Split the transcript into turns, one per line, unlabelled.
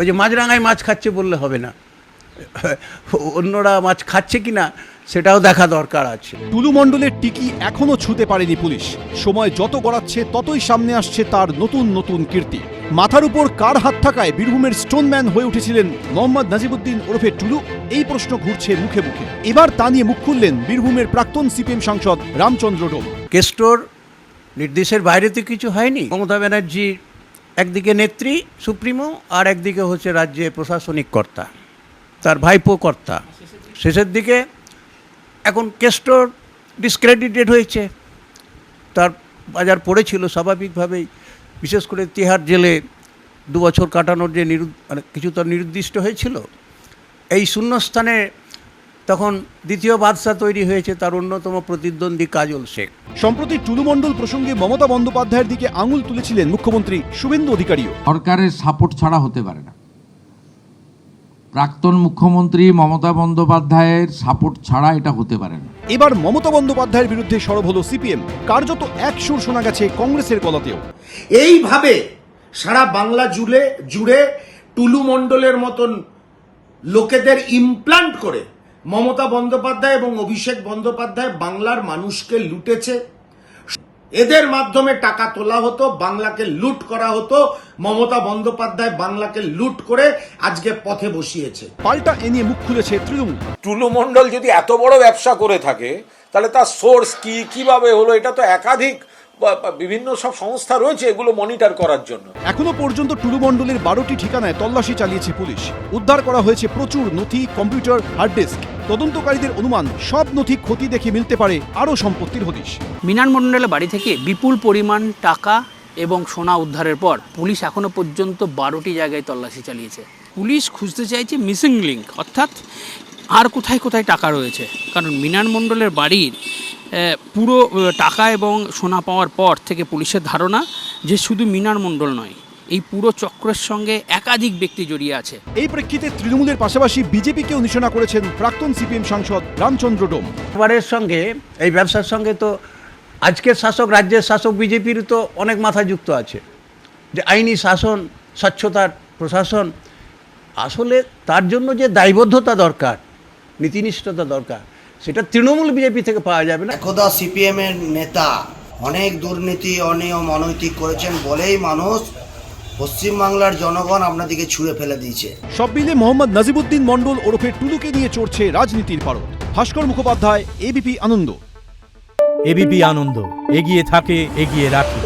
ওই যে মাছরাঙায় মাছ খাচ্ছে বললে হবে না, অন্যরা মাছ খাচ্ছে কিনা সেটাও দেখা দরকার আছে।
টুলু মণ্ডলের টিকি এখনো ছুঁতে পারেনি পুলিশ। সময় যত গড়াচ্ছে ততই সামনে আসছে তার নতুন নতুন কীর্তি। মাথার উপর কার হাত থাকায় বীরভূমের স্টোনম্যান হয়ে উঠেছিলেন মোহাম্মদ নাজিবুদ্দিন ওরফে টুলু, এই প্রশ্ন ঘুরছে মুখে মুখে। এবার তা নিয়ে মুখ খুললেন বীরভূমের প্রাক্তন সিপিএম সাংসদ রামচন্দ্র ডোম।
কেস্টোর নির্দেশের বাইরে তো কিছু হয়নি। মমতা ব্যানার্জি একদিকে নেত্রী সুপ্রিমো, আর একদিকে হচ্ছে রাজ্যে প্রশাসনিক কর্তা, তার ভাইপো কর্তা। শেষের দিকে এখন কেস্টোর ডিসক্রেডিটেড হয়েছে, তার বাজার পড়েছিল স্বাভাবিকভাবেই। বিশেষ করে তিহার জেলে 2 বছর কাটানোর যে মানে কিছু তো নির্দিষ্ট হয়েছিল, এই শূন্যস্থানে তখন দ্বিতীয় বাদশা তৈরি হয়েছে তার অন্যতম প্রতিদ্বন্দ্বী কাজল শেখ।
সম্প্রতি টুলু মণ্ডল প্রসঙ্গে মমতা বন্দ্যোপাধ্যায়ের দিকে আঙুল তুলেছিলেন মুখ্যমন্ত্রী শুভেন্দু অধিকারীও।
সরকারের সাপোর্ট ছাড়া হতে পারে না। প্রাক্তন মুখ্যমন্ত্রী মমতা বন্দ্যোপাধ্যায়ের সাপোর্ট ছাড়া এটা হতে পারে না।
এবার মমতা বন্দ্যোপাধ্যায়ের বিরুদ্ধে সরব হলো সিপিএম। কার্যত এক সুর শোনা গেছে কংগ্রেসের গলাতেও।
এইভাবে সারা বাংলা জুড়ে টুলু মণ্ডলের মতন লোকেদের ইমপ্লান্ট করে মমতা বন্দ্যোপাধ্যায় এবং অভিষেক বন্দ্যোপাধ্যায় বাংলার মানুষকে লুটেছে। এদের মাধ্যমে টাকা তোলা হতো, বাংলাকে লুট করা হতো। মমতা বন্দ্যোপাধ্যায় বাংলাকে লুট করে আজকে পথে বসিয়েছে।
পাল্টা এ নিয়ে মুখ খুলেছে তৃণমূল।
টুলু মণ্ডল যদি এত বড় ব্যবসা করে থাকে তাহলে তার সোর্স কি, কিভাবে হলো, এটা তো একাধিক বিভিন্ন সব সংস্থা রয়েছে এগুলো মনিটর করার জন্য।
এখনো পর্যন্ত টুলু মণ্ডলের 12টি ঠিকানায় তল্লাশি চালিয়েছে পুলিশ। উদ্ধার করা হয়েছে প্রচুর নথি, কম্পিউটার, হার্ড ডিস্ক। তদন্তকারীদের অনুমান সব নথি ক্ষতি দেখে মিলতে পারে আরও সম্পত্তির হদিশ।
মিনান মণ্ডলের বাড়ি থেকে বিপুল পরিমাণ টাকা এবং সোনা উদ্ধারের পর পুলিশ এখনো পর্যন্ত 12টি জায়গায় তল্লাশি চালিয়েছে। পুলিশ খুঁজতে চাইছে মিসিং লিঙ্ক, অর্থাৎ আর কোথায় কোথায় টাকা রয়েছে। কারণ মিনান মণ্ডলের বাড়ির পুরো টাকা এবং সোনা পাওয়ার পর থেকে পুলিশের ধারণা যে শুধু মিনান মণ্ডল নয়, এই পুরো চক্রের সঙ্গে একাধিক ব্যক্তি জড়িয়ে আছে।
এই প্রেক্ষিতে তৃণমূলের পাশাপাশি বিজেপিকেও নিশানা করেছেন প্রাক্তন সিপিএম সাংসদ রামচন্দ্র ডোম।
এবারের সঙ্গে এই ব্যবসার সঙ্গে তো আজকের শাসক, রাজ্যের শাসক বিজেপির তো অনেক মাথা যুক্ত আছে, যে আইনি শাসন, স্বচ্ছতার প্রশাসন। আসলে তার জন্য যে দায়বদ্ধতা দরকার, নীতিনিষ্ঠতা দরকার, সেটা তৃণমূল বিজেপি থেকে পাওয়া যাবে না।
একদা সিপিএম এর নেতা অনেক দুর্নীতি, অনিয়ম, অনৈতিক করেছেন বলেই মানুষ, পশ্চিমবাংলার জনগণ আপনাদেরকে ছুঁড়ে ফেলে দিয়েছে।
সব মিলে মোহাম্মদ নাজিবুদ্দিন মণ্ডল ওরফে টুলুকে নিয়ে চড়ছে রাজনীতির পারদ। ভাস্কর মুখোপাধ্যায়, এবিপি আনন্দ।
এবিপি আনন্দ, এগিয়ে থাকে, এগিয়ে রাখে।